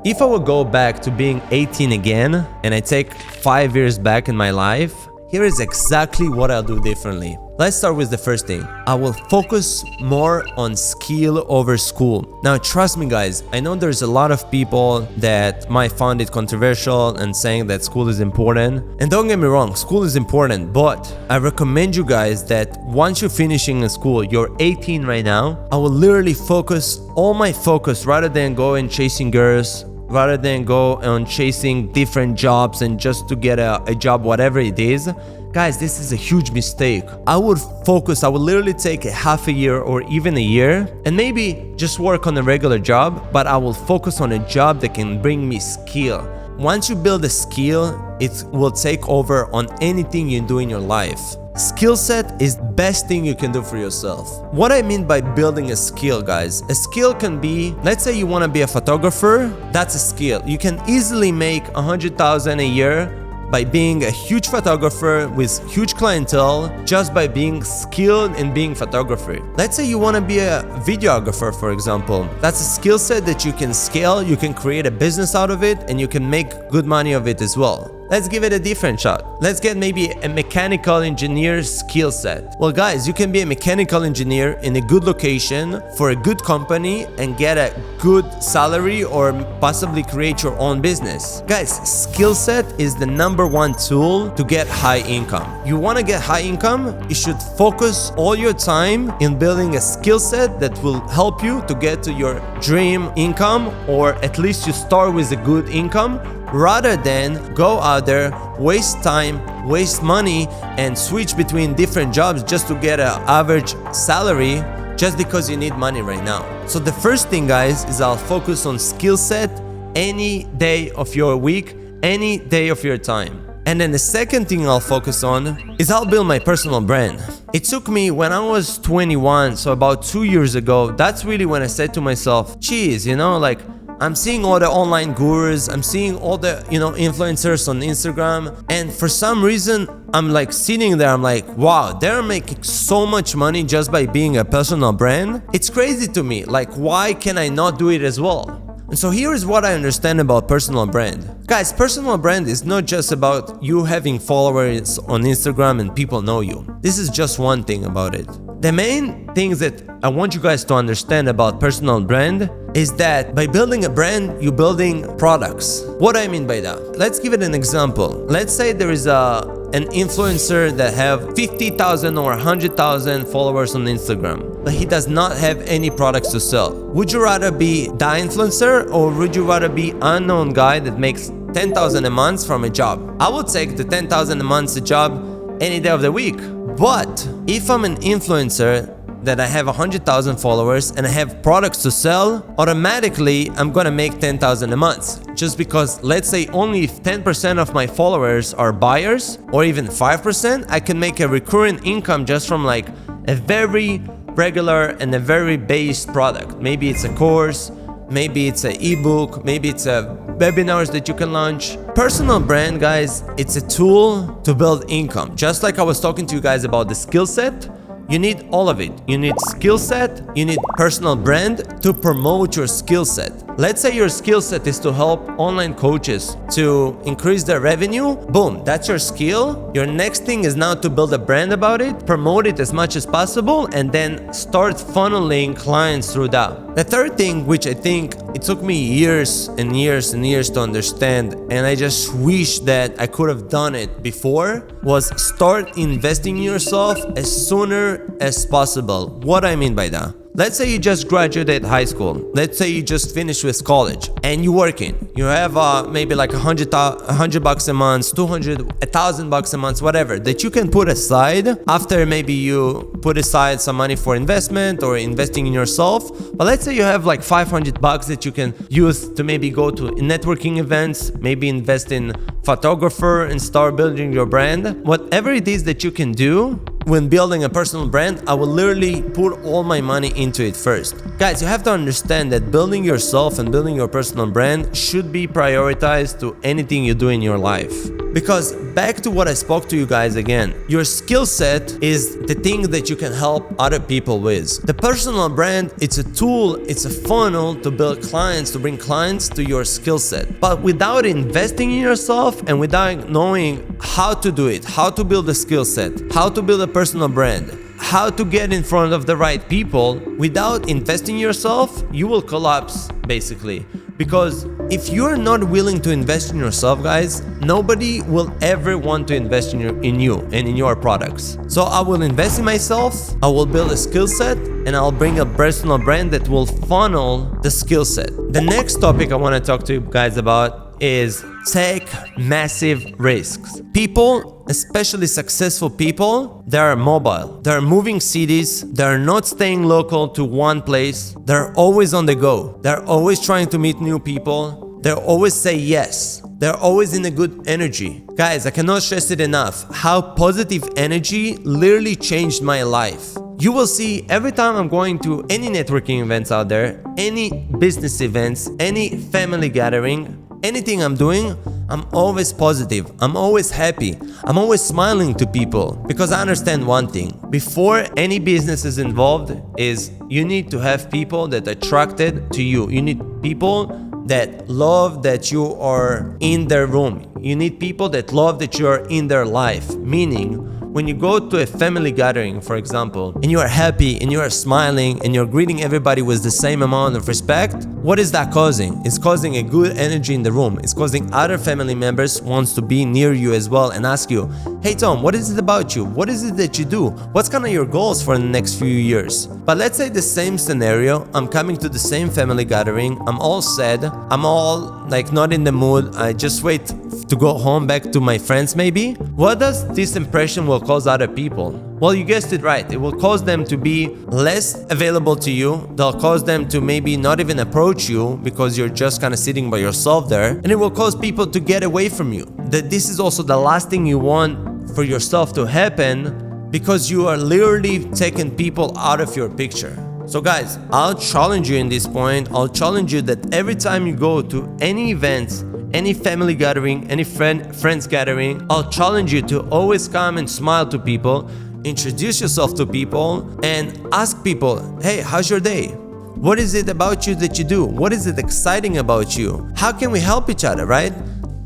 If I would go back to being 18 again and I take 5 years back in my life, here is exactly what I'll do differently. Let's start with the first thing. I will focus more on skill over school. Now, trust me guys, I know there's a lot of people that might find it controversial and saying that school is important. And don't get me wrong, school is important, but I recommend you guys that once you're finishing in school, you're 18 right now, I will literally focus all my focus rather than go and chasing girls, rather than go on chasing different jobs and just to get a job, whatever it is. Guys, this is a huge mistake. I would literally take a half a year or even a year and maybe just work on a regular job, but I will focus on a job that can bring me skill. Once you build a skill, it will take over on anything you do in your life. Skill set is the best thing you can do for yourself. What I mean by building a skill, guys, a skill can be, let's say you want to be a photographer, that's a skill. You can easily make 100,000 a year by being a huge photographer with huge clientele, just by being skilled in being photographer. Let's say you want to be a videographer, for example. That's a skill set that you can scale, you can create a business out of it, and you can make good money of it as well. Let's give it a different shot. Let's get maybe a mechanical engineer skill set. Well guys, you can be a mechanical engineer in a good location for a good company and get a good salary or possibly create your own business. Guys, skill set is the #1 tool to get high income. You want to get high income, you should focus all your time in building a skill set that will help you to get to your dream income, or at least you start with a good income, rather than go out there, waste time, waste money, and switch between different jobs just to get an average salary just because you need money right now. So the first thing, guys, is I'll focus on skill set any day of your week, any day of your time. And then the second thing I'll focus on is I'll build my personal brand. It took me when I was 21, so about 2 years ago, that's really when I said to myself, geez, like, I'm seeing all the online gurus, I'm seeing all the, influencers on Instagram, and for some reason, I'm like sitting there, I'm like, wow, they're making so much money just by being a personal brand. It's crazy to me, like, why can I not do it as well? And so here is what I understand about personal brand. Guys, personal brand is not just about you having followers on Instagram and people know you. This is just one thing about it. The main things that I want you guys to understand about personal brand is that by building a brand, you're building products. What do I mean by that? Let's give it an example. Let's say there is an influencer that have 50,000 or 100,000 followers on Instagram, but he does not have any products to sell. Would you rather be that influencer, or would you rather be unknown guy that makes 10,000 a month from a job? I would take the 10,000 a month job any day of the week. But if I'm an influencer that I have 100,000 followers and I have products to sell, automatically I'm gonna make 10,000 a month. Just because, let's say, only if 10% of my followers are buyers, or even 5%, I can make a recurring income just from like a very regular and a very base product. Maybe it's a course, maybe it's an ebook, maybe it's a webinars that you can launch. Personal brand, guys, it's a tool to build income. Just like I was talking to you guys about the skill set, you need all of it. You need skill set, you need personal brand to promote your skill set. Let's say your skill set is to help online coaches to increase their revenue. Boom, that's your skill. Your next thing is now to build a brand about it, promote it as much as possible, and then start funneling clients through that. The third thing, which I think it took me years and years and years to understand, and I just wish that I could have done it before, was start investing in yourself as sooner as possible. What I mean by that? Let's say you just graduated high school. Let's say you just finished with college and you're working. You have maybe like $100 a month, 200, $1,000 a month, whatever, that you can put aside after maybe you put aside some money for investment or investing in yourself. But let's say you have like $500 that you can use to maybe go to networking events, maybe invest in photographer and start building your brand. Whatever it is that you can do when building a personal brand, I will literally put all my money into it first. Guys, you have to understand that building yourself and building your personal brand should be prioritized to anything you do in your life. Because back to what I spoke to you guys again, your skill set is the thing that you can help other people with. The personal brand, it's a tool, it's a funnel to build clients, to bring clients to your skill set. But without investing in yourself and without knowing how to do it, how to build a skill set, how to build a personal brand, how to get in front of the right people, without investing in yourself, you will collapse basically. Because if you're not willing to invest in yourself, guys, nobody will ever want to invest in you and in your products. So I will invest in myself, I will build a skill set, and I'll bring a personal brand that will funnel the skill set. The next topic I want to talk to you guys about is take massive risks. People, especially successful people, they are mobile. They're moving cities. They're not staying local to one place. They're always on the go. They're always trying to meet new people. They always say yes. They're always in a good energy. Guys, I cannot stress it enough how positive energy literally changed my life. You will see every time I'm going to any networking events out there, any business events, any family gathering, anything I'm doing, I'm always positive, I'm always happy, I'm always smiling to people, because I understand one thing. Before any business is involved, is you need to have people that are attracted to you. You need people that love that you are in their room. You need people that love that you are in their life. Meaning, when you go to a family gathering, for example, and you are happy and you are smiling and you're greeting everybody with the same amount of respect, what is that causing? It's causing a good energy in the room. It's causing other family members wants to be near you as well and ask you, hey Tom, what is it about you? What is it that you do? What's kind of your goals for the next few years? But let's say the same scenario, I'm coming to the same family gathering, I'm all sad, I'm all like not in the mood, I just wait to go home back to my friends maybe. What does this impression will cause other people? Well, you guessed it right. It will cause them to be less available to you. They'll cause them to maybe not even approach you because you're just kind of sitting by yourself there. And it will cause people to get away from you. That this is also the last thing you want for yourself to happen, because you are literally taking people out of your picture. So guys, I'll challenge you in this point. I'll challenge you that every time you go to any events, any family gathering, any friends gathering, I'll challenge you to always come and smile to people, introduce yourself to people, and ask people, hey, how's your day? What is it about you that you do? What is it exciting about you? How can we help each other, right?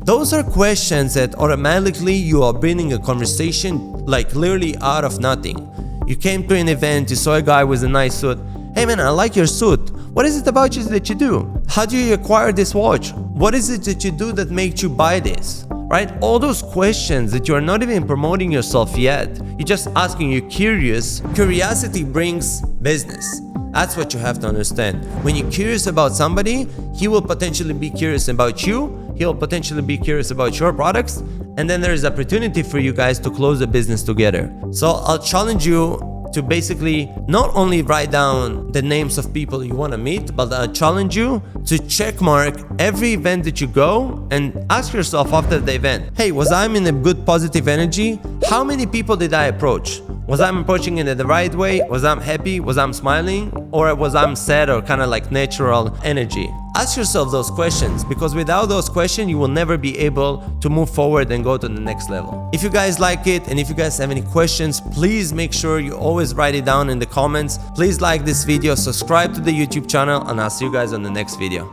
Those are questions that automatically you are bringing a conversation like literally out of nothing. You came to an event, you saw a guy with a nice suit. Hey man, I like your suit. What is it about you that you do? How do you acquire this watch? What is it that you do that makes you buy this? Right? All those questions that you are not even promoting yourself yet. You're just asking, you're curious. Curiosity brings business. That's what you have to understand. When you're curious about somebody, he will potentially be curious about you. He'll potentially be curious about your products. And then there's opportunity for you guys to close a business together. So I'll challenge you to basically not only write down the names of people you want to meet, but I challenge you to check mark every event that you go and ask yourself after the event, hey, was I in a good positive energy? How many people did I approach? Was I approaching it in the right way? Was I happy? Was I smiling? Or was I sad or kind of like natural energy? Ask yourself those questions, because without those questions, you will never be able to move forward and go to the next level. If you guys like it and if you guys have any questions, please make sure you always write it down in the comments. Please like this video, subscribe to the YouTube channel, and I'll see you guys on the next video.